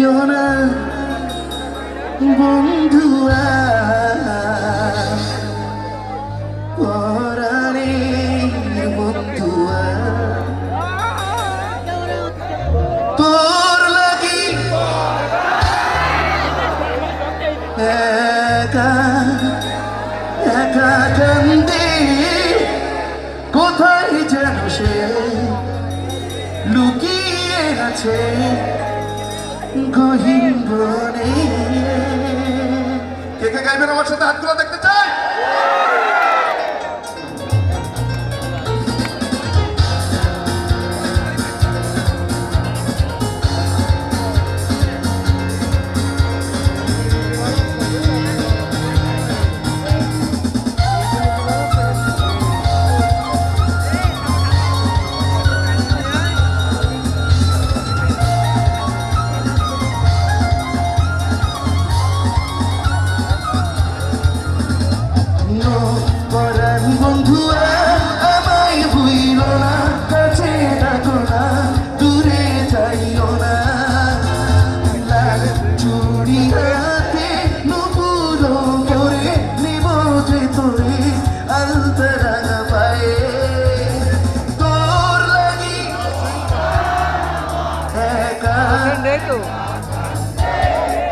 যাইও না বন্ধুয়া পরাণের বন্ধুয়া তোর লাগি একা একা কান্দে কোথায় যেন সে লুকিয়ে আছে গহীন বনে। কে কে গাইবেন আমার সাথে হাতগুলো দেখতে চাই?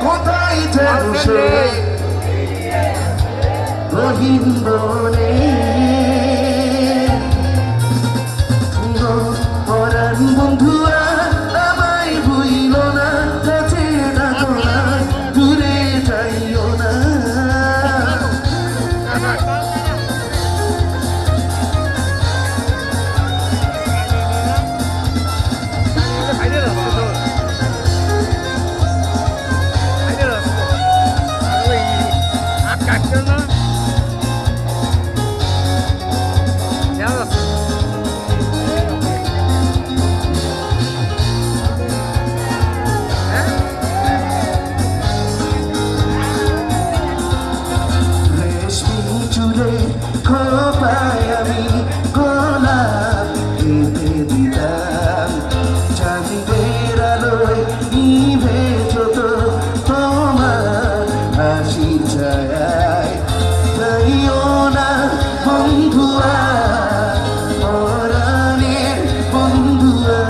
কোথায় যেন সে গহীন বনে পরাণ বন্ধুয়া আমায় ভুইল না কাছে ডাকো না দূরে যাইও না। খোপায় আমি গোলাপ কেটে দিতাম চাঁদের আলোয় নিভে যত তোমার হাসি ছায়ায় যাইও না বন্ধুয়া পরাণের বন্ধুয়া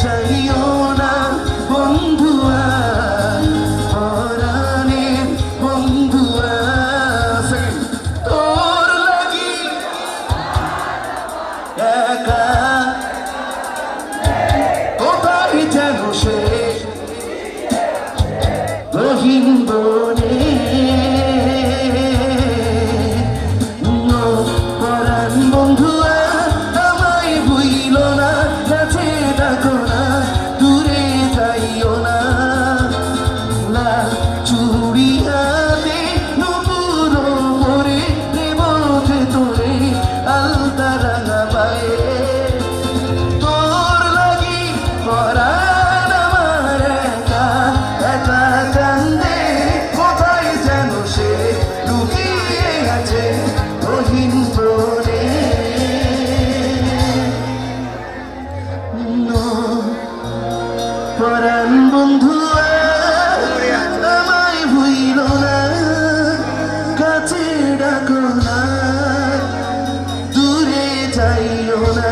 যাইও না বন্ধুয়া পরাণের বন্ধুয়া। একা কোথায় যেন সে গহীন বনে পরাণ বন্ধুয়া আমায় ভুইল না কাছে ডাকো না দূরে যাইও না। লাল চুড়ি হাতে নুপুর মোরে নেব যে তোরে আলতা রাঙা পায়ে তোর লাগি পরাণ আমার একা একা কান্দে কোথায় যেন সে লুকিয়ে আছে গহীন বনে। পরাণ বন্ধুয়া আমায় ভুইল না কাছে ডাকো না দূরে যাইও না।